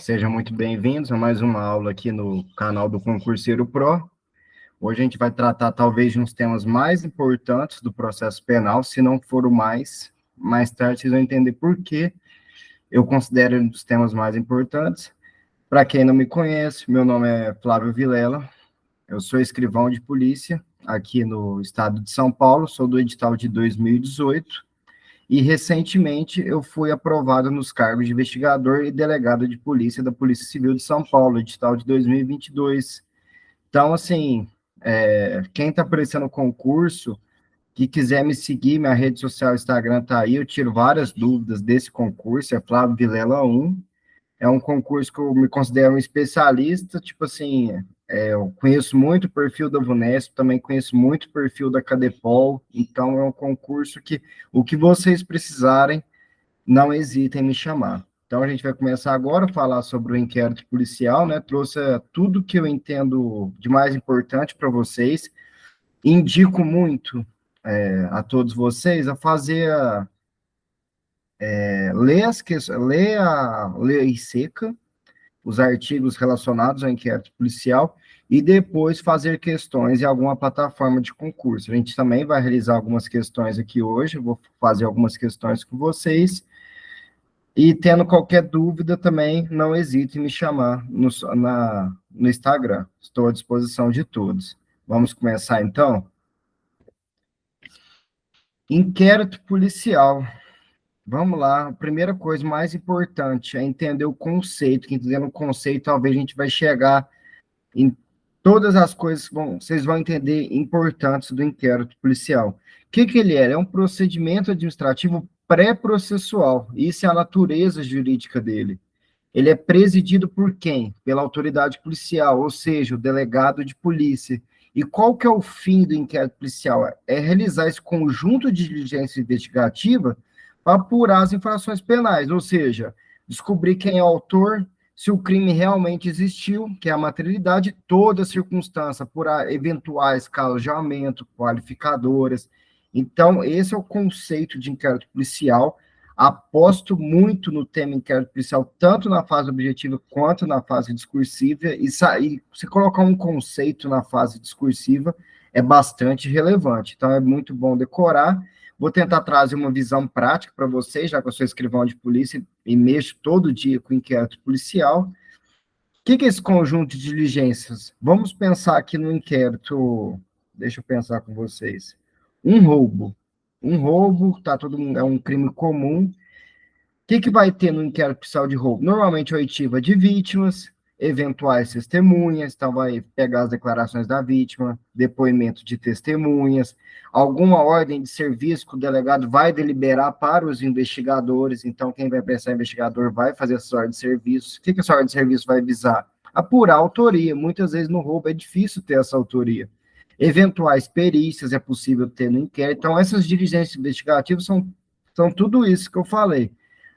Sejam muito bem-vindos a mais uma aula aqui no canal do Concurseiro Pro. Hoje a gente vai tratar talvez de uns temas mais importantes do processo penal, se não for o mais. Mais tarde vocês vão entender por que eu considero um dos temas mais importantes. Para quem não me conhece, meu nome é Flávio Vilela, eu sou escrivão de polícia aqui no estado de São Paulo, sou do edital de 2018. E, recentemente, eu fui aprovado nos cargos de investigador e delegado de polícia da Polícia Civil de São Paulo, edital de 2022. Então, assim, quem está aparecendo no concurso, que quiser me seguir, minha rede social, Instagram está aí, eu tiro várias dúvidas desse concurso, é Flávio Vilela 1. É um concurso que eu me considero um especialista, tipo assim, eu conheço muito o perfil da VUNESP, também conheço muito o perfil da Cadepol, então é um concurso que o que vocês precisarem, não hesitem em me chamar. Então a gente vai começar agora a falar sobre o inquérito policial, né? Trouxe tudo que eu entendo de mais importante para vocês. Indico muito a todos vocês a fazer ler a lei seca, os artigos relacionados ao inquérito policial e depois fazer questões em alguma plataforma de concurso. A gente também vai realizar algumas questões aqui hoje, eu vou fazer algumas questões com vocês, e tendo qualquer dúvida também, não hesite em me chamar no Instagram, estou à disposição de todos. Vamos começar então? Inquérito policial. Vamos lá, a primeira coisa mais importante é entender o conceito, que entendendo o conceito, talvez a gente vai chegar em todas as coisas que vocês vão entender importantes do inquérito policial. O que ele é? É um procedimento administrativo pré-processual, isso é a natureza jurídica dele. Ele é presidido por quem? Pela autoridade policial, ou seja, o delegado de polícia. E qual que é o fim do inquérito policial? É realizar esse conjunto de diligência investigativa para apurar as infrações penais, ou seja, descobrir quem é o autor, se o crime realmente existiu, que é a materialidade, toda a circunstância, apurar eventuais causas de aumento, qualificadoras. Então, esse é o conceito de inquérito policial. Aposto muito no tema inquérito policial, tanto na fase objetiva quanto na fase discursiva, e se colocar um conceito na fase discursiva é bastante relevante, então é muito bom decorar. Vou tentar trazer uma visão prática para vocês, já que eu sou escrivão de polícia e mexo todo dia com inquérito policial. O que é esse conjunto de diligências? Vamos pensar aqui no inquérito, deixa eu pensar com vocês. Um roubo. Um roubo, tá todo mundo, é um crime comum. O que vai ter no inquérito policial de roubo? Normalmente oitiva de vítimas, eventuais testemunhas, então vai pegar as declarações da vítima, depoimento de testemunhas, alguma ordem de serviço que o delegado vai deliberar para os investigadores, então quem vai prestar investigador vai fazer essa ordem de serviço. O que essa ordem de serviço vai visar? Apurar a autoria. Muitas vezes no roubo é difícil ter essa autoria. Eventuais perícias é possível ter no inquérito. Então, essas diligências investigativas são tudo isso que eu falei.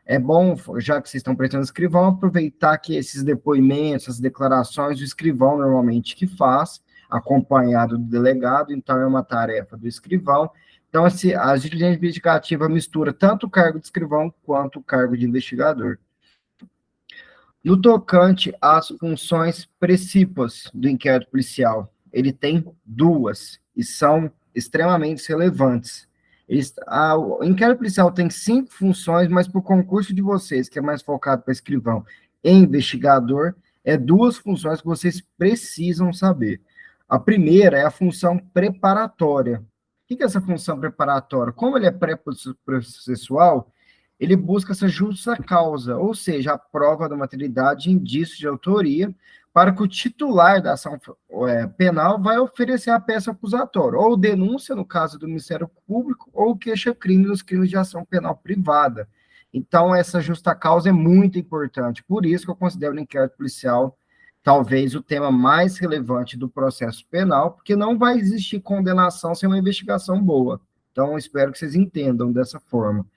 É bom, já que vocês estão prestando escrivão, aproveitar que esses depoimentos, essas declarações, o escrivão normalmente que faz, acompanhado do delegado, então é uma tarefa do escrivão. Então, a diligência investigativa mistura tanto o cargo de escrivão quanto o cargo de investigador. No tocante às funções precípuas do inquérito policial, ele tem duas, e são extremamente relevantes. O inquérito policial tem 5 funções, mas para o concurso de vocês, que é mais focado para escrivão e investigador, é 2 funções que vocês precisam saber. A primeira é a função preparatória. O que é essa função preparatória? Como ele é pré-processual, ele busca essa justa causa, ou seja, a prova da materialidade e indício de autoria, para que o titular da ação penal vai oferecer a peça acusatória, ou denúncia, no caso do Ministério Público, ou queixa-crime nos crimes de ação penal privada. Então, essa justa causa é muito importante. Por isso que eu considero o inquérito policial talvez o tema mais relevante do processo penal, porque não vai existir condenação sem uma investigação boa. Então, espero que vocês entendam dessa forma.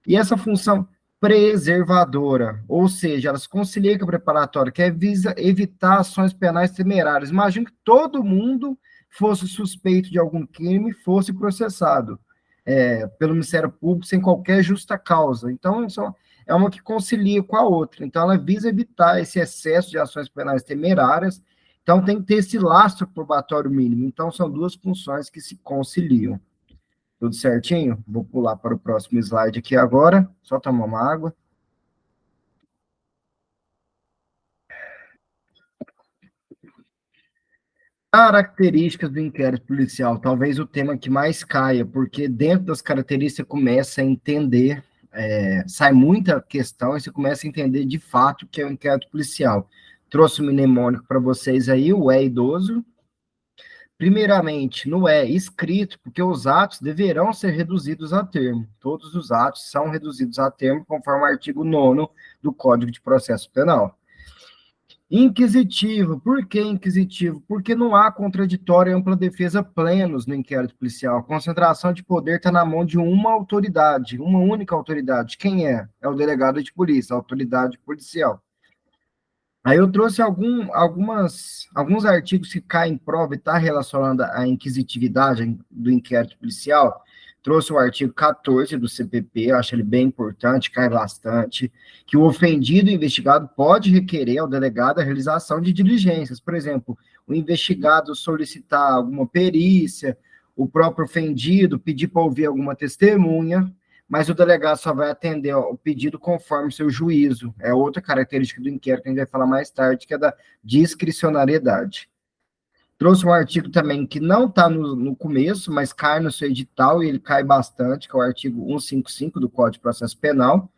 E essa função preservadora, ou seja, ela se concilia com a preparatória, que visa evitar ações penais temerárias. Imagina que todo mundo fosse suspeito de algum crime, fosse processado pelo Ministério Público sem qualquer justa causa. Então, é uma que concilia com a outra. Então, ela visa evitar esse excesso de ações penais temerárias. Então, tem que ter esse lastro probatório mínimo. Então, são duas funções que se conciliam. Tudo certinho? Vou pular para o próximo slide aqui agora. Só tomar uma água. Características do inquérito policial, talvez o tema que mais caia, porque dentro das características você começa a entender, sai muita questão e você começa a entender de fato o que é o inquérito policial. Trouxe o mnemônico para vocês aí, o é idoso. Primeiramente, no é escrito, porque os atos deverão ser reduzidos a termo. Todos os atos são reduzidos a termo, conforme o artigo 9º do Código de Processo Penal. Inquisitivo. Por que inquisitivo? Porque não há contraditório e ampla defesa plenos no inquérito policial. A concentração de poder está na mão de uma autoridade, uma única autoridade. Quem é? É o delegado de polícia, a autoridade policial. Aí eu trouxe alguns artigos que caem em prova e está relacionando à inquisitividade do inquérito policial. Trouxe o artigo 14 do CPP, eu acho ele bem importante, cai bastante, que o ofendido e investigado pode requerer ao delegado a realização de diligências. Por exemplo, o investigado solicitar alguma perícia, o próprio ofendido pedir para ouvir alguma testemunha, mas o delegado só vai atender o pedido conforme seu juízo. É outra característica do inquérito que a gente vai falar mais tarde, que é da discricionariedade. Trouxe um artigo também que não está no começo, mas cai no seu edital, e ele cai bastante, que é o artigo 155 do Código de Processo Penal.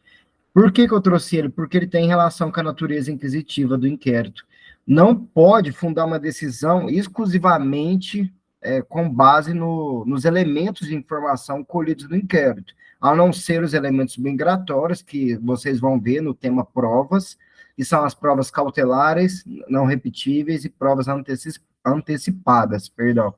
Por que eu trouxe ele? Porque ele tem relação com a natureza inquisitiva do inquérito. Não pode fundar uma decisão exclusivamente com base nos elementos de informação colhidos no inquérito, a não ser os elementos migratórios, que vocês vão ver no tema provas, que são as provas cautelares, não repetíveis e provas antecipadas, perdão.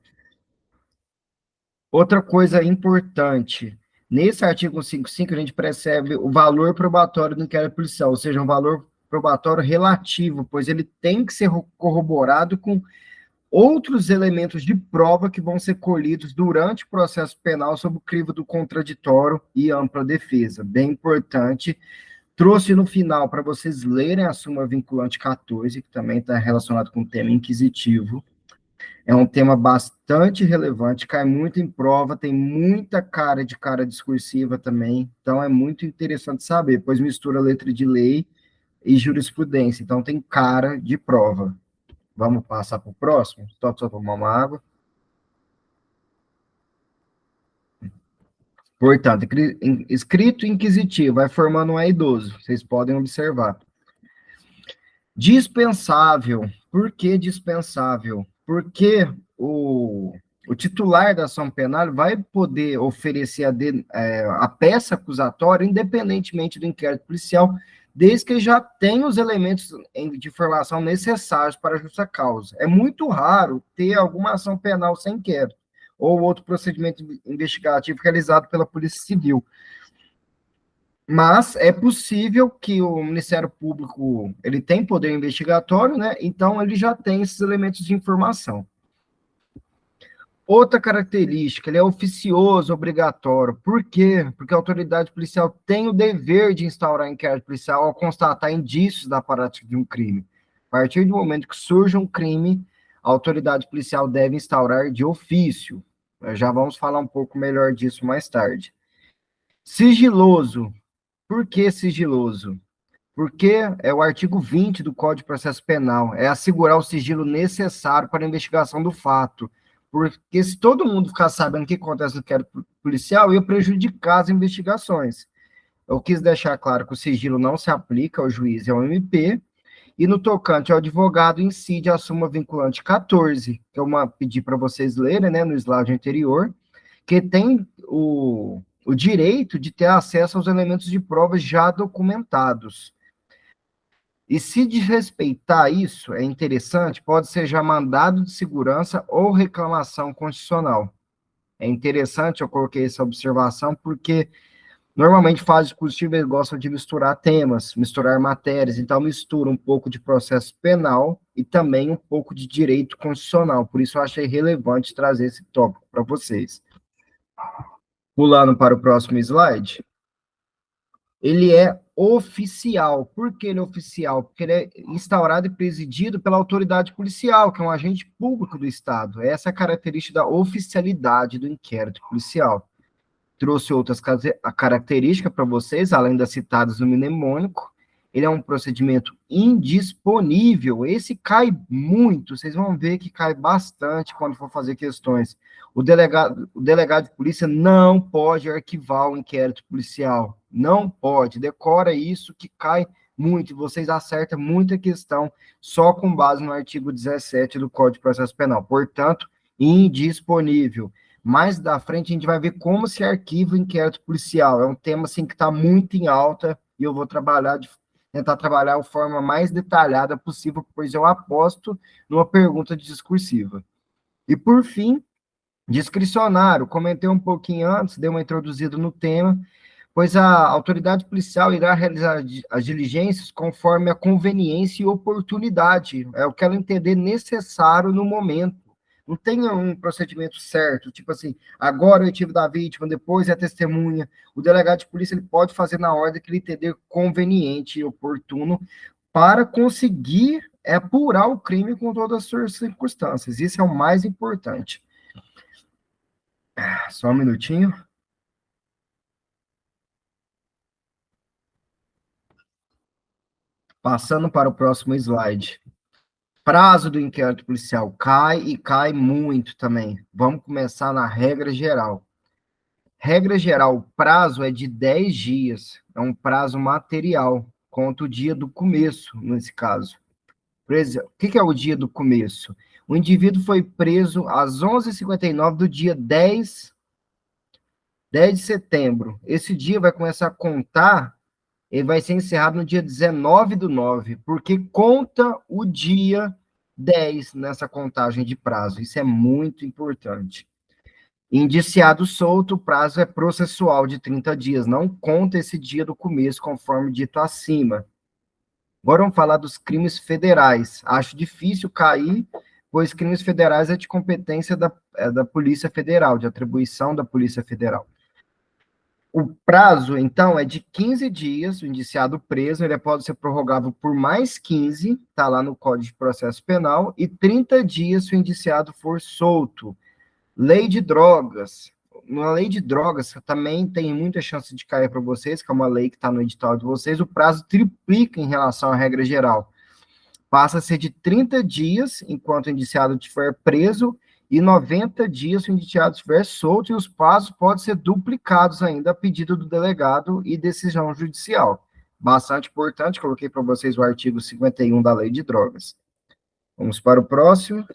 Outra coisa importante, nesse artigo 155, a gente percebe o valor probatório do inquérito policial, ou seja, um valor probatório relativo, pois ele tem que ser corroborado com outros elementos de prova que vão ser colhidos durante o processo penal sob o crivo do contraditório e ampla defesa. Bem importante. Trouxe no final para vocês lerem a súmula vinculante 14, que também está relacionado com o tema inquisitivo. É um tema bastante relevante, cai muito em prova, tem muita cara de cara discursiva também, então é muito interessante saber, pois mistura letra de lei e jurisprudência, então tem cara de prova. Vamos passar para o próximo? Só tomar uma água. Portanto, escrito inquisitivo, vai formando um é idoso, vocês podem observar. Dispensável. Por que dispensável? Porque o titular da ação penal vai poder oferecer a peça acusatória independentemente do inquérito policial, desde que já tenha os elementos de informação necessários para a justa causa. É muito raro ter alguma ação penal sem inquérito, ou outro procedimento investigativo realizado pela Polícia Civil. Mas é possível que o Ministério Público, ele tem poder investigatório, né? Então ele já tem esses elementos de informação. Outra característica, ele é oficioso, obrigatório. Por quê? Porque a autoridade policial tem o dever de instaurar inquérito policial ao constatar indícios da prática de um crime. A partir do momento que surge um crime, a autoridade policial deve instaurar de ofício. Já vamos falar um pouco melhor disso mais tarde. Sigiloso. Por que sigiloso? Porque é o artigo 20 do Código de Processo Penal, é assegurar o sigilo necessário para a investigação do fato. Porque se todo mundo ficar sabendo o que acontece no inquérito policial, ia prejudicar as investigações. Eu quis deixar claro que o sigilo não se aplica ao juiz e ao MP, e no tocante ao advogado, incide a súmula vinculante 14, que eu pedi para vocês lerem, né, no slide anterior, que tem o direito de ter acesso aos elementos de provas já documentados. E se desrespeitar isso, é interessante, pode ser já mandado de segurança ou reclamação constitucional. É interessante, eu coloquei essa observação, porque normalmente fases discussivas gostam de misturar temas, misturar matérias, então mistura um pouco de processo penal e também um pouco de direito constitucional. Por isso eu achei relevante trazer esse tópico para vocês. Pulando para o próximo slide. Ele é oficial. Por que ele é oficial? Porque ele é instaurado e presidido pela autoridade policial, que é um agente público do Estado. Essa é a característica da oficialidade do inquérito policial. Trouxe outras características para vocês, além das citadas no mnemônico. Ele é um procedimento indisponível. Esse cai muito, vocês vão ver que cai bastante quando for fazer questões. O delegado de polícia não pode arquivar o inquérito policial. Não pode. Decora isso que cai muito. E vocês acertam muita questão só com base no artigo 17 do Código de Processo Penal. Portanto, indisponível. Mais da frente a gente vai ver como se arquiva o inquérito policial. É um tema assim que está muito em alta e eu vou tentar trabalhar de forma mais detalhada possível, pois eu aposto numa pergunta discursiva. E por fim, discricionário. Comentei um pouquinho antes, dei uma introduzida no tema, pois a autoridade policial irá realizar as diligências conforme a conveniência e oportunidade, é o que ela entender necessário no momento. Não tem um procedimento certo, tipo assim, agora eu tive da vítima, depois é a testemunha. O delegado de polícia ele pode fazer na ordem que ele entender conveniente e oportuno para conseguir apurar o crime com todas as suas circunstâncias. Isso é o mais importante. Só um minutinho. Passando para o próximo slide. Prazo do inquérito policial cai e cai muito também. Vamos começar na regra geral. Regra geral, o prazo é de 10 dias. É um prazo material. Conta o dia do começo, nesse caso. Por exemplo, o que é o dia do começo? O indivíduo foi preso às 11h59 do dia 10 de setembro. Esse dia vai começar a contar, ele vai ser encerrado no dia 19/9, porque conta o dia 10 nessa contagem de prazo. Isso é muito importante. Indiciado solto, o prazo é processual de 30 dias, não conta esse dia do começo, conforme dito acima. Agora vamos falar dos crimes federais. Acho difícil cair, pois crimes federais é de competência da Polícia Federal, de atribuição da Polícia Federal. O prazo, então, é de 15 dias, o indiciado preso, ele pode ser prorrogável por mais 15, está lá no Código de Processo Penal, e 30 dias se o indiciado for solto. Lei de drogas. Na lei de drogas, também tem muita chance de cair para vocês, que é uma lei que está no edital de vocês, o prazo triplica em relação à regra geral. Passa a ser de 30 dias, enquanto o indiciado estiver preso, e 90 dias se o indiciado estiver solto, e os prazos podem ser duplicados ainda a pedido do delegado e decisão judicial. Bastante importante, coloquei para vocês o artigo 51 da Lei de Drogas. Vamos para o próximo.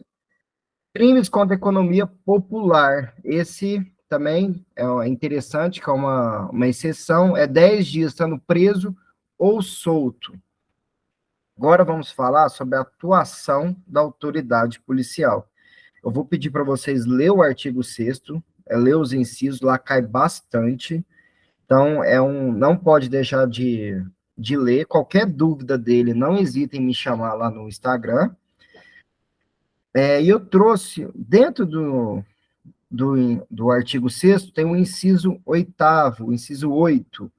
Crimes contra a economia popular. Esse também é interessante, que é uma exceção, é 10 dias estando preso ou solto. Agora vamos falar sobre a atuação da autoridade policial. Eu vou pedir para vocês ler o artigo 6º, ler os incisos, lá cai bastante. Então, não pode deixar de ler. Qualquer dúvida dele, não hesitem em me chamar lá no Instagram. E eu trouxe, dentro do artigo 6º, tem o inciso 8º, o inciso 8,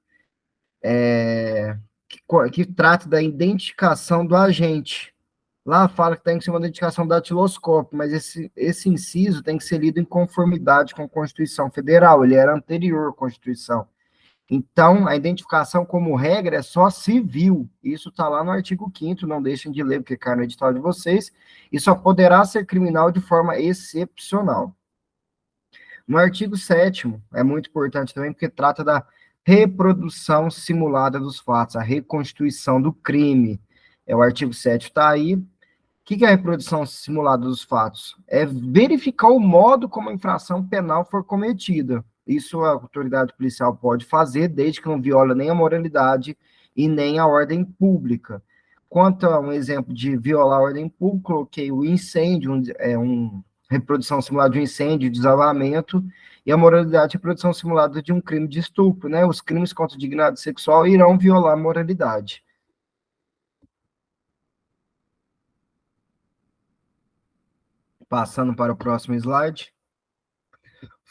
que trata da identificação do agente. Lá fala que tem que ser uma identificação datiloscópica, mas esse inciso tem que ser lido em conformidade com a Constituição Federal, ele era anterior à Constituição. Então, a identificação como regra é só civil, isso está lá no artigo 5º, não deixem de ler, porque cai no edital de vocês, e só poderá ser criminal de forma excepcional. No artigo 7º, é muito importante também, porque trata da reprodução simulada dos fatos, a reconstituição do crime. O artigo 7 está aí. O que é a reprodução simulada dos fatos? É verificar o modo como a infração penal for cometida. Isso a autoridade policial pode fazer, desde que não viola nem a moralidade e nem a ordem pública. Quanto a um exemplo de violar a ordem pública, coloquei o incêndio, reprodução simulada de um incêndio, desabamento, e a moralidade, reprodução simulada de um crime de estupro, né? Os crimes contra a dignidade sexual irão violar a moralidade. Passando para o próximo slide.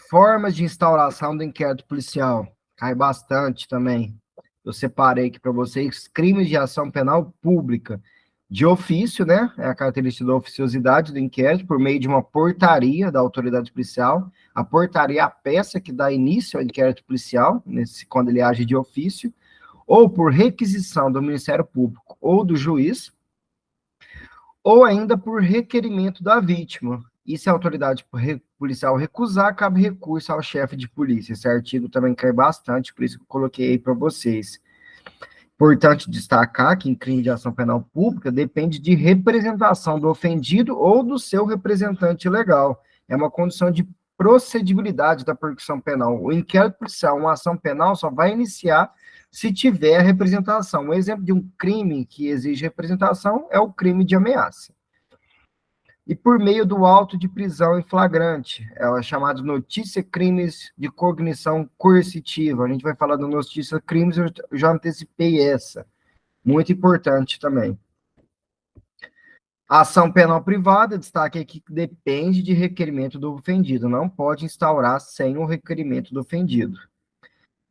Formas de instauração do inquérito policial. Cai bastante também. Eu separei aqui para vocês crimes de ação penal pública de ofício, né? É a característica da oficiosidade do inquérito, por meio de uma portaria da autoridade policial. A portaria é a peça que dá início ao inquérito policial, quando ele age de ofício, ou por requisição do Ministério Público ou do juiz, ou ainda por requerimento da vítima. E se a autoridade policial recusar, cabe recurso ao chefe de polícia. Esse artigo também cai bastante, por isso que eu coloquei aí para vocês. Importante destacar que em crime de ação penal pública depende de representação do ofendido ou do seu representante legal. É uma condição de procedibilidade da persecução penal. O inquérito policial, uma ação penal, só vai iniciar se tiver representação. Um exemplo de um crime que exige representação é o crime de ameaça. E por meio do auto de prisão em flagrante, é o chamado notícia crimes de cognição coercitiva. A gente vai falar do notícia crimes, eu já antecipei essa. Muito importante também. A ação penal privada, destaque aqui que depende de requerimento do ofendido, não pode instaurar sem o requerimento do ofendido.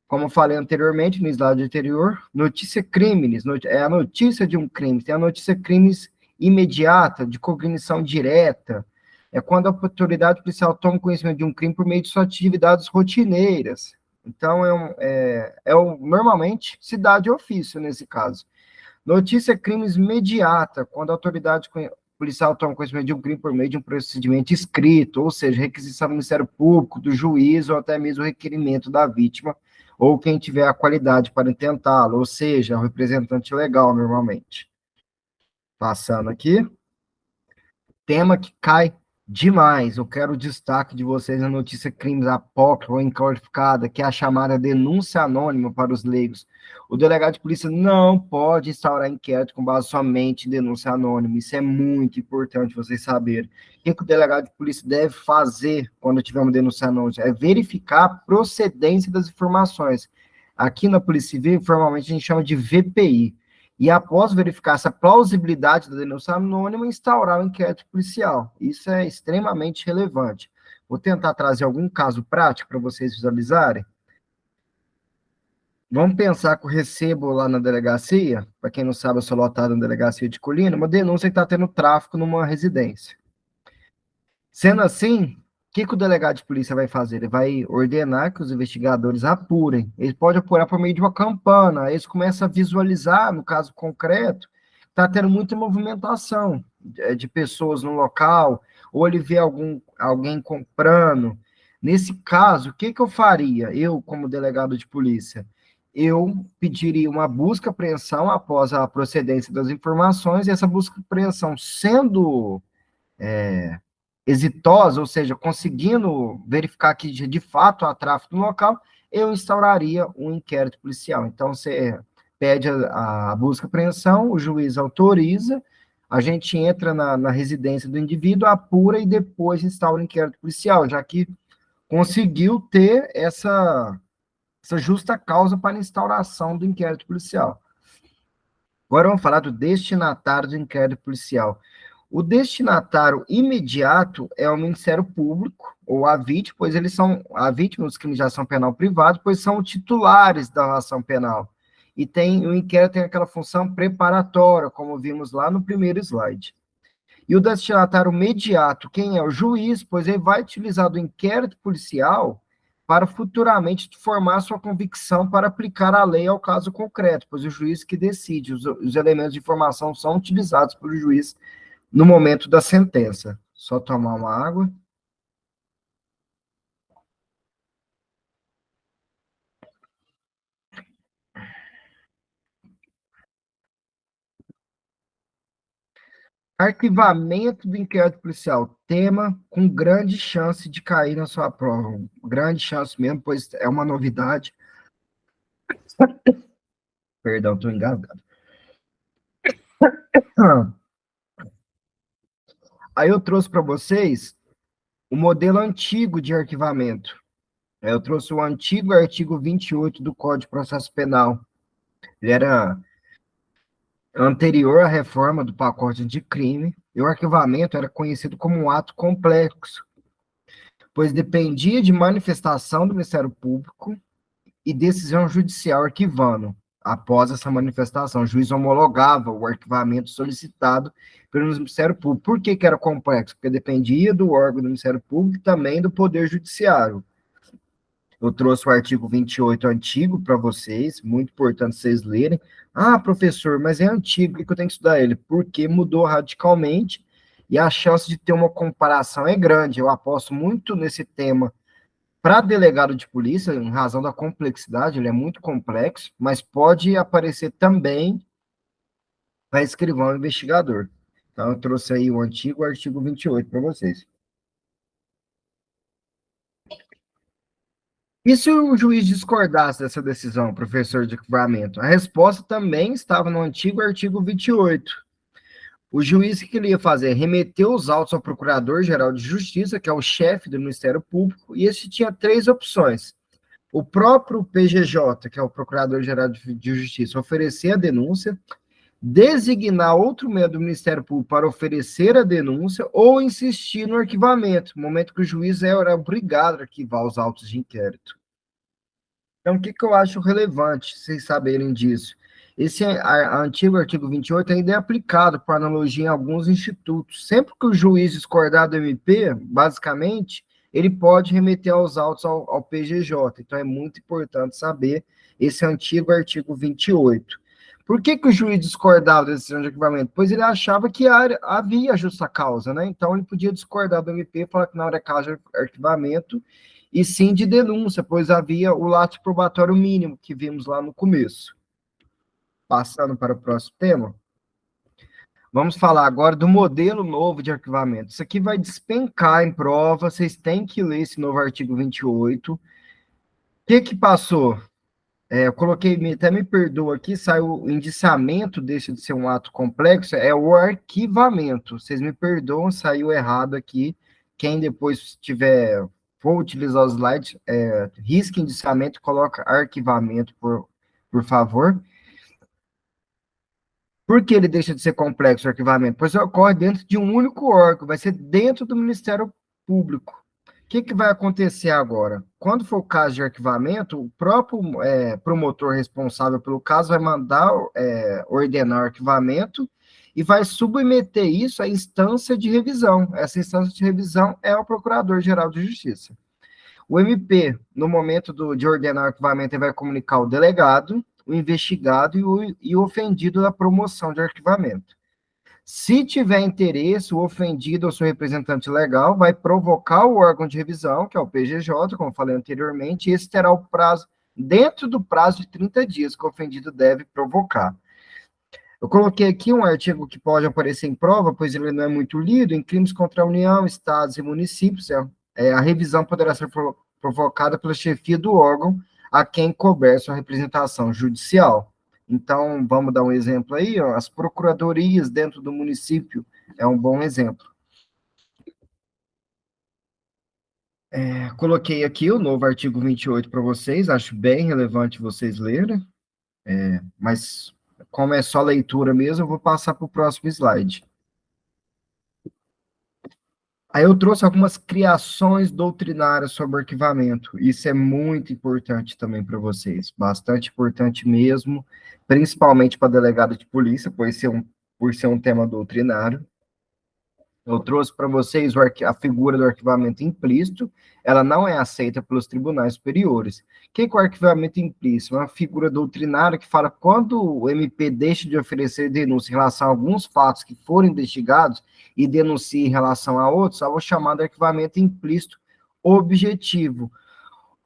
Como falei anteriormente, no slide anterior, notícia crimes, é a notícia de um crime, tem a notícia crimes imediata, de cognição direta, é quando a autoridade policial toma conhecimento de um crime por meio de suas atividades rotineiras. Então, normalmente, se dá de ofício nesse caso. Notícia crimes imediata, quando a autoridade policial toma conhecimento de um crime por meio de um procedimento escrito, ou seja, requisição do Ministério Público, do juiz, ou até mesmo requerimento da vítima, ou quem tiver a qualidade para intentá-lo, ou seja, o representante legal, normalmente. Passando aqui. Tema que cai demais. Eu quero o destaque de vocês na notícia crimes apócrifa ou inqualificada, que é a chamada denúncia anônima para os leigos. O delegado de polícia não pode instaurar inquérito com base somente em denúncia anônima. Isso é muito importante vocês saberem. O que o delegado de polícia deve fazer quando tiver uma denúncia anônima? É verificar a procedência das informações. Aqui na Polícia Civil, formalmente, a gente chama de VPI. E após verificar essa plausibilidade da denúncia anônima, instaurar o inquérito policial. Isso é extremamente relevante. Vou tentar trazer algum caso prático para vocês visualizarem. Vamos pensar que eu recebo lá na delegacia, para quem não sabe, eu sou lotado na delegacia de Colina, uma denúncia que está tendo tráfico numa residência. Sendo assim, o que o delegado de polícia vai fazer? Ele vai ordenar que os investigadores apurem. Ele pode apurar por meio de uma campana. Eles começam a visualizar, no caso concreto, está tendo muita movimentação de pessoas no local, ou ele vê alguém comprando. Nesse caso, o que eu faria? Eu, como delegado de polícia, eu pediria uma busca e apreensão após a procedência das informações, e essa busca e apreensão sendo exitosa, ou seja, conseguindo verificar que de fato há tráfico no local, eu instauraria um inquérito policial. Então, você pede a busca e apreensão, o juiz autoriza, a gente entra na residência do indivíduo, apura e depois instaura o inquérito policial, já que conseguiu ter essa justa causa para a instauração do inquérito policial. Agora vamos falar do destinatário do inquérito policial. O destinatário imediato é o Ministério Público, ou a vítima, pois eles são a vítima dos crimes de ação penal privada, pois são titulares da ação penal. E o inquérito tem aquela função preparatória, como vimos lá no primeiro slide. E o destinatário imediato, quem é? O juiz, pois ele vai utilizar do inquérito policial para futuramente formar sua convicção para aplicar a lei ao caso concreto, pois o juiz que decide, os elementos de informação são utilizados pelo juiz no momento da sentença. Só tomar uma água. Arquivamento do inquérito policial, tema com grande chance de cair na sua prova. Grande chance mesmo, pois é uma novidade. Perdão, estou engasgado. Aí eu trouxe para vocês o modelo antigo de arquivamento. Eu trouxe o antigo artigo 28 do Código de Processo Penal. Ele era anterior à reforma do pacote de crime, e o arquivamento era conhecido como um ato complexo, pois dependia de manifestação do Ministério Público e decisão judicial arquivando. após essa manifestação. O juiz homologava o arquivamento solicitado pelo Ministério Público. Por que que era complexo? Porque dependia do órgão do Ministério Público e também do Poder Judiciário. Eu trouxe o artigo 28 antigo para vocês, muito importante vocês lerem. Ah, professor, mas é antigo, por que eu tenho que estudar ele? Porque mudou radicalmente e a chance de ter uma comparação é grande. Eu aposto muito nesse tema para delegado de polícia, em razão da complexidade, ele é muito complexo, mas pode aparecer também para escrivão e investigador. Então, eu trouxe aí o antigo artigo 28 para vocês. E se o juiz discordasse dessa decisão, professor de arquivamento? A resposta também estava no antigo artigo 28. O juiz, o que ele ia fazer? Remeter os autos ao Procurador-Geral de Justiça, que é o chefe do Ministério Público, e esse tinha três opções. O próprio PGJ, que é o Procurador-Geral de Justiça, oferecer a denúncia, designar outro membro do Ministério Público para oferecer a denúncia ou insistir no arquivamento, no momento que o juiz era obrigado a arquivar os autos de inquérito. Então, o que eu acho relevante vocês saberem disso? Esse antigo artigo 28 ainda é aplicado por analogia em alguns institutos. Sempre que o juiz discordar do MP, basicamente, ele pode remeter aos autos ao PGJ. Então, é muito importante saber esse antigo artigo 28. Por que o juiz discordava da decisão de arquivamento? Pois ele achava que havia justa causa, né? Então, ele podia discordar do MP e falar que não era causa de arquivamento, e sim de denúncia, pois havia o lato probatório mínimo que vimos lá no começo. Passando para o próximo tema, vamos falar agora do modelo novo de arquivamento. Isso aqui vai despencar em prova, vocês têm que ler esse novo artigo 28. O que passou? Eu coloquei, até me perdoa aqui, saiu o indiciamento, deixa de ser um ato complexo, é o arquivamento. Vocês me perdoam, saiu errado aqui. Quem depois for utilizar os slides, risca indiciamento, coloca arquivamento, por favor. Por que ele deixa de ser complexo o arquivamento? Pois ocorre dentro de um único órgão, vai ser dentro do Ministério Público. O que vai acontecer agora? Quando for o caso de arquivamento, o próprio promotor responsável pelo caso vai mandar ordenar o arquivamento e vai submeter isso à instância de revisão. Essa instância de revisão é o Procurador-Geral de Justiça. O MP, no momento de ordenar o arquivamento, ele vai comunicar o delegado, o investigado e o ofendido da promoção de arquivamento. Se tiver interesse, o ofendido ou seu representante legal vai provocar o órgão de revisão, que é o PGJ, como falei anteriormente, e esse terá o prazo, dentro do prazo de 30 dias, que o ofendido deve provocar. Eu coloquei aqui um artigo que pode aparecer em prova, pois ele não é muito lido, em crimes contra a União, estados e municípios, a revisão poderá ser provocada pela chefia do órgão a quem couber sua representação judicial. Então, vamos dar um exemplo aí, as procuradorias dentro do município é um bom exemplo. Coloquei aqui o novo artigo 28 para vocês, acho bem relevante vocês lerem, mas como é só leitura mesmo, eu vou passar para o próximo slide. Aí eu trouxe algumas criações doutrinárias sobre arquivamento. Isso é muito importante também para vocês, bastante importante mesmo, principalmente para delegado de polícia, por ser um tema doutrinário. Eu trouxe para vocês a figura do arquivamento implícito, ela não é aceita pelos tribunais superiores. O que é o arquivamento implícito? É uma figura doutrinária que fala quando o MP deixa de oferecer denúncia em relação a alguns fatos que foram investigados e denuncia em relação a outros, é o chamado arquivamento implícito objetivo.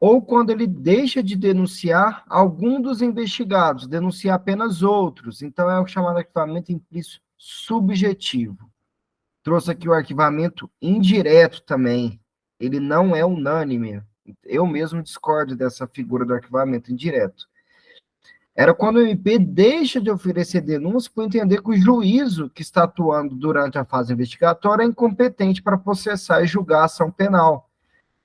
Ou quando ele deixa de denunciar algum dos investigados, denuncia apenas outros. Então, é o chamado arquivamento implícito subjetivo. Trouxe aqui o arquivamento indireto também. Ele não é unânime. Eu mesmo discordo dessa figura do arquivamento indireto. Era quando o MP deixa de oferecer denúncia por entender que o juízo que está atuando durante a fase investigatória é incompetente para processar e julgar a ação penal.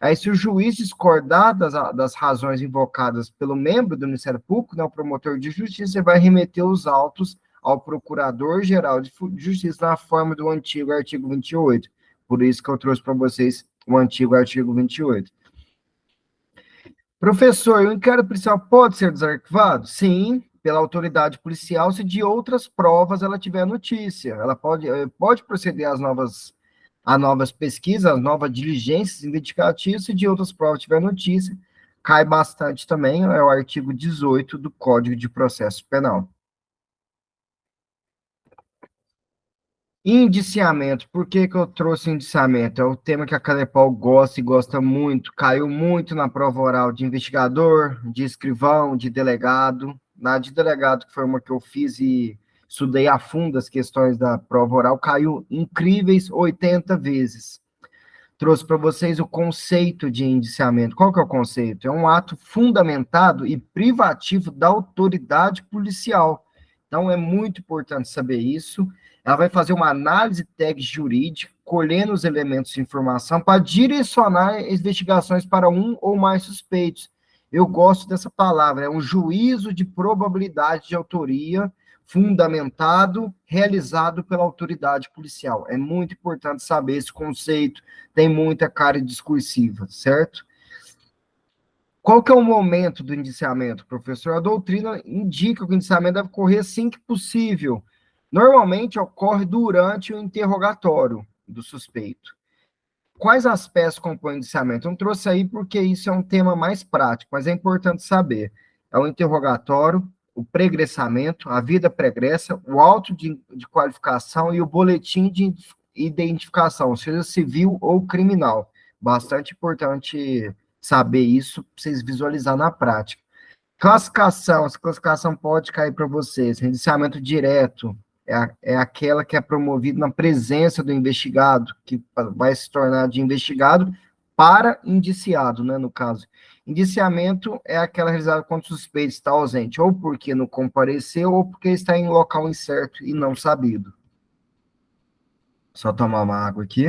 Aí, se o juiz discordar das razões invocadas pelo membro do Ministério Público, né, o promotor de justiça, ele vai remeter os autos ao Procurador-Geral de Justiça na forma do antigo artigo 28. Por isso que eu trouxe para vocês o antigo artigo 28. Professor, o inquérito policial pode ser desarquivado? Sim, pela autoridade policial se de outras provas ela tiver notícia. Ela pode proceder a novas pesquisas, a novas diligências investigativas se de outras provas tiver notícia. Cai bastante também, é o artigo 18 do Código de Processo Penal. Indiciamento. Por que que eu trouxe indiciamento? É o tema que a Calepol gosta e gosta muito. Caiu muito na prova oral de investigador, de escrivão, de delegado. Na de delegado, que foi uma que eu fiz e estudei a fundo as questões da prova oral, caiu incríveis 80 vezes. Trouxe para vocês o conceito de indiciamento. Qual que é o conceito? É um ato fundamentado e privativo da autoridade policial. Então, é muito importante saber isso. Ela vai fazer uma análise técnica jurídica, colhendo os elementos de informação para direcionar investigações para um ou mais suspeitos. Eu gosto dessa palavra, é um juízo de probabilidade de autoria fundamentado, realizado pela autoridade policial. É muito importante saber esse conceito, tem muita cara discursiva, certo? Qual que é o momento do indiciamento, professor? A doutrina indica que o indiciamento deve ocorrer assim que possível. Normalmente ocorre durante o interrogatório do suspeito. Quais aspectos compõem o indiciamento? Eu não trouxe aí porque isso é um tema mais prático, mas é importante saber. É o interrogatório, o pregressamento, a vida pregressa, o auto de qualificação e o boletim de identificação, seja civil ou criminal. Bastante importante saber isso para vocês visualizar na prática. Classificação, essa classificação pode cair para vocês. Indiciamento direto é aquela que é promovida na presença do investigado, que vai se tornar de investigado para indiciado, né, no caso. Indiciamento é aquela realizada quando o suspeito está ausente, ou porque não compareceu, ou porque está em local incerto e não sabido. Só tomar uma água aqui.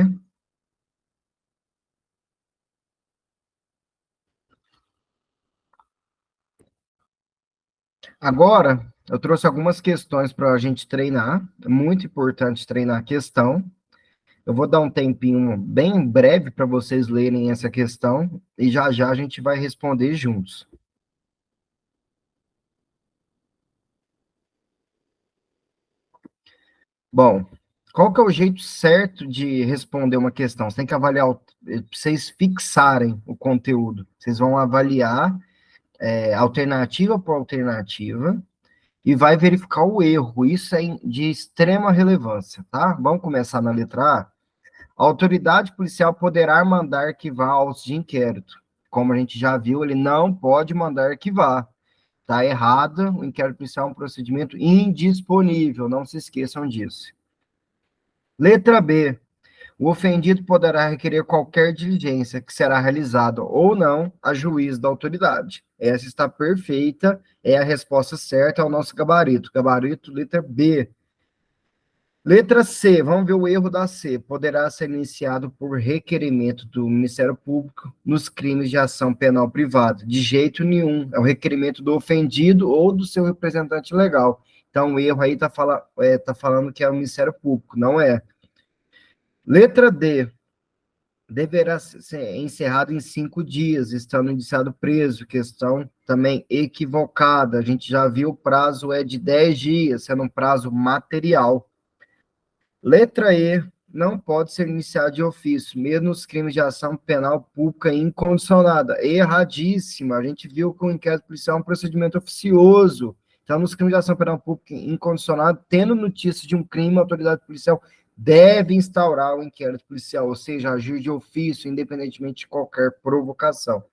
Agora, eu trouxe algumas questões para a gente treinar. É muito importante treinar a questão. Eu vou dar um tempinho bem breve para vocês lerem essa questão e já já a gente vai responder juntos. Bom, qual que é o jeito certo de responder uma questão? Você tem que avaliar, vocês fixarem o conteúdo. Vocês vão avaliar alternativa por alternativa e vai verificar o erro. Isso é de extrema relevância, tá? Vamos começar na letra A. A autoridade policial poderá mandar arquivar autos de inquérito. Como a gente já viu, ele não pode mandar arquivar. Está errada, o inquérito policial é um procedimento indisponível, não se esqueçam disso. Letra B. O ofendido poderá requerer qualquer diligência que será realizada ou não a juiz da autoridade. Essa está perfeita, é a resposta certa ao nosso gabarito. Gabarito, letra B. Letra C, vamos ver o erro da C. Poderá ser iniciado por requerimento do Ministério Público nos crimes de ação penal privada. De jeito nenhum. É o requerimento do ofendido ou do seu representante legal. Então, o erro aí está falando que é o Ministério Público, não é. Letra D. Deverá ser encerrado em 5 dias, estando indiciado preso. Questão também equivocada. A gente já viu o prazo é de 10 dias, sendo um prazo material. Letra E, não pode ser iniciado de ofício, mesmo nos crimes de ação penal pública incondicionada. Erradíssima. A gente viu que o inquérito policial é um procedimento oficioso. Então, nos crimes de ação penal pública incondicionada, tendo notícia de um crime, a autoridade policial deve instaurar o inquérito policial, ou seja, agir de ofício, independentemente de qualquer provocação.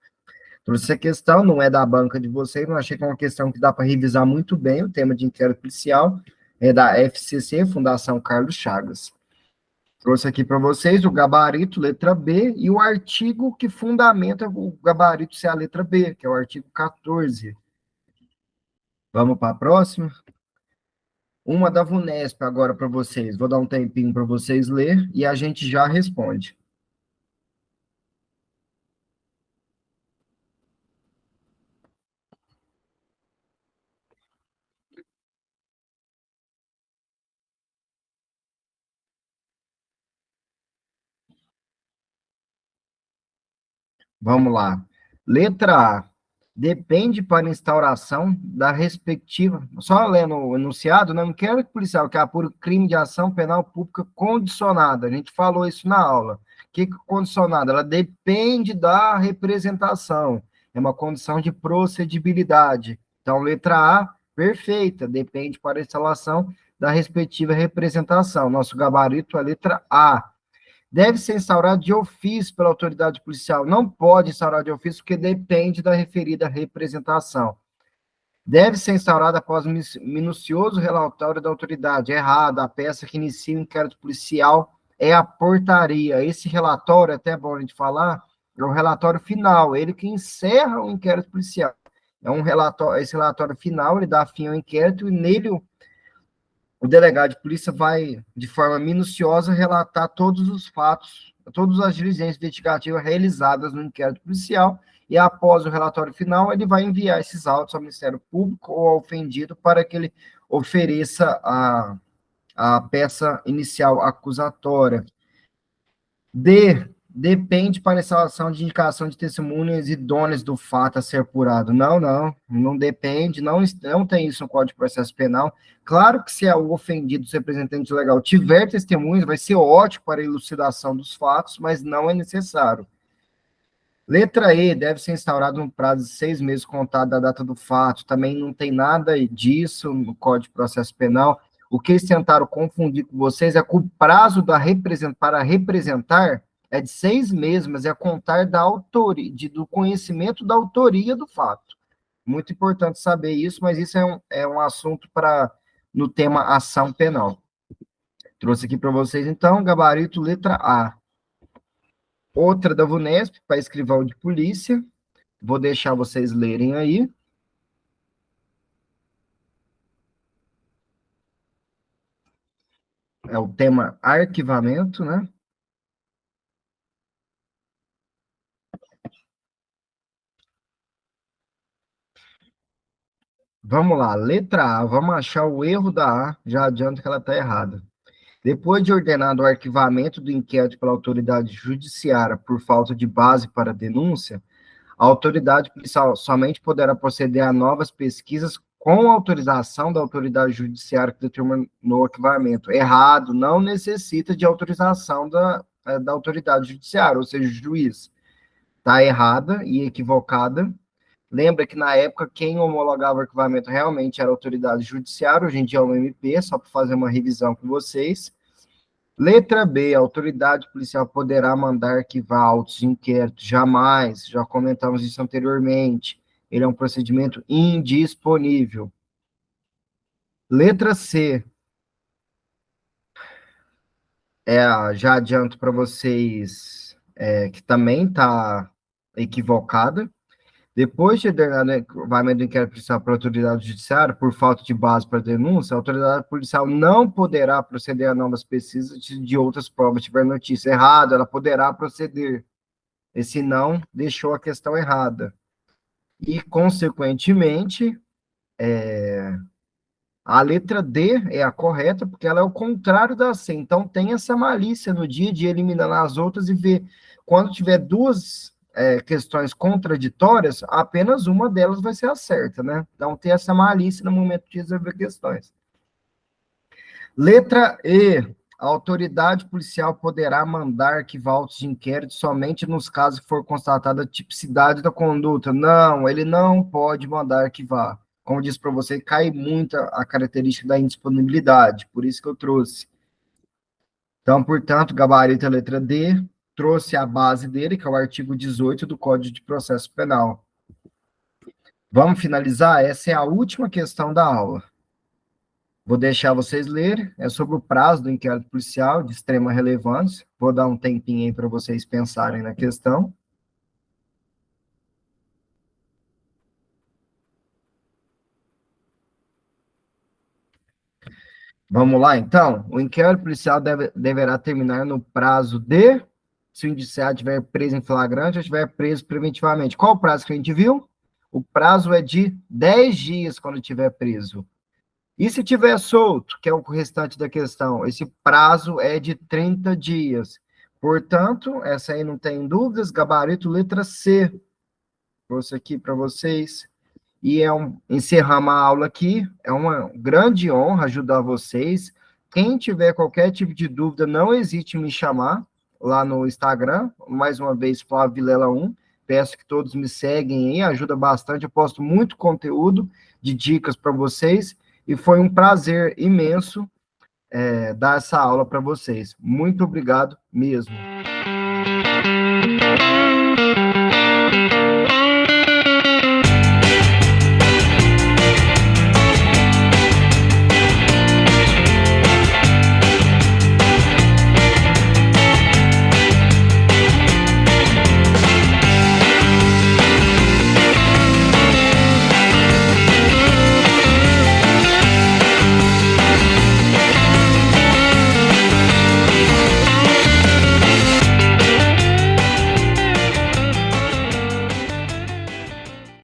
Trouxe essa questão, não é da banca de vocês, mas achei que é uma questão que dá para revisar muito bem, o tema de inquérito policial, é da FCC, Fundação Carlos Chagas. Trouxe aqui para vocês o gabarito, letra B, e o artigo que fundamenta o gabarito ser a letra B, que é o artigo 14. Vamos para a próxima? Uma da VUNESP agora para vocês. Vou dar um tempinho para vocês ler e a gente já responde. Vamos lá. Letra A. depende para instauração da respectiva, só lendo o enunciado, não inquérito policial que apura crime de ação penal pública condicionada. A gente falou isso na aula. O que é condicionada? Ela depende da representação. É uma condição de procedibilidade. Então, letra A, perfeita, depende para a instalação da respectiva representação. Nosso gabarito é a letra A. Deve ser instaurado de ofício pela autoridade policial. Não pode instaurar de ofício porque depende da referida representação. Deve ser instaurado após minucioso relatório da autoridade. Errado, a peça que inicia o inquérito policial é a portaria. Esse relatório, até é bom a gente falar, é o relatório final, ele que encerra o inquérito policial. É um relatório, esse relatório final, ele dá fim ao inquérito e nele o delegado de polícia vai, de forma minuciosa, relatar todos os fatos, todas as diligências investigativas realizadas no inquérito policial, e após o relatório final, ele vai enviar esses autos ao Ministério Público ou ao ofendido para que ele ofereça a peça inicial acusatória. Depende para a instalação de indicação de testemunhas idôneas do fato a ser apurado. Não depende, não tem isso no Código de Processo Penal. Claro que se o ofendido, o representante legal, tiver testemunhas, vai ser ótimo para a elucidação dos fatos, mas não é necessário. Letra E, deve ser instaurado um prazo de 6 meses contado da data do fato. Também não tem nada disso no Código de Processo Penal. O que eles tentaram confundir com vocês é que o prazo para representar é de 6 meses, mas é a contar da autoria, do conhecimento da autoria do fato. Muito importante saber isso, mas isso é um assunto no tema ação penal. Trouxe aqui para vocês, então, gabarito letra A. Outra da VUNESP, para escrivão de polícia. Vou deixar vocês lerem aí. É o tema arquivamento, né? Vamos lá, letra A, vamos achar o erro da A, já adianto que ela está errada. Depois de ordenado o arquivamento do inquérito pela autoridade judiciária por falta de base para denúncia, a autoridade policial somente poderá proceder a novas pesquisas com autorização da autoridade judiciária que determinou o arquivamento. Errado, não necessita de autorização da autoridade judiciária, ou seja, o juiz. Está errada e equivocada. Lembra que na época quem homologava o arquivamento realmente era a autoridade judiciária, hoje em dia é o MP, só para fazer uma revisão com vocês. Letra B, a autoridade policial poderá mandar arquivar autos de inquérito. Jamais, já comentamos isso anteriormente. Ele é um procedimento indisponível. Letra C, já adianto para vocês que também está equivocada. Depois de ordenado arquivamento do inquérito policial pela autoridade judiciária, por falta de base para denúncia, a autoridade policial não poderá proceder a novas pesquisas de outras provas, tiver notícia errada, ela poderá proceder. Esse não deixou a questão errada. E, consequentemente, a letra D é a correta, porque ela é o contrário da C. Então, tem essa malícia no dia de eliminar as outras e ver, quando tiver duas questões contraditórias, apenas uma delas vai ser a certa, né? Então, tem essa malícia no momento de resolver questões. Letra E. A autoridade policial poderá mandar arquivar autos de inquérito somente nos casos que for constatada a tipicidade da conduta. Não, ele não pode mandar arquivar. Como eu disse para você, cai muito a característica da indisponibilidade, por isso que eu trouxe. Então, portanto, gabarito a letra D, trouxe a base dele, que é o artigo 18 do Código de Processo Penal. Vamos finalizar? Essa é a última questão da aula. Vou deixar vocês lerem, é sobre o prazo do inquérito policial, de extrema relevância. Vou dar um tempinho aí para vocês pensarem na questão. Vamos lá, então? O inquérito policial deverá terminar no prazo de, se o indiciado estiver preso em flagrante ou estiver preso preventivamente. Qual o prazo que a gente viu? O prazo é de 10 dias quando estiver preso. E se tiver solto, que é o restante da questão, esse prazo é de 30 dias. Portanto, essa aí não tem dúvidas, gabarito letra C. trouxe aqui para vocês. E encerramos a aula aqui. É uma grande honra ajudar vocês. Quem tiver qualquer tipo de dúvida, não hesite em me chamar lá no Instagram. Mais uma vez, Flávio Vilela 1. Peço que todos me seguem aí, ajuda bastante. Eu posto muito conteúdo de dicas para vocês. E foi um prazer imenso dar essa aula para vocês. Muito obrigado mesmo.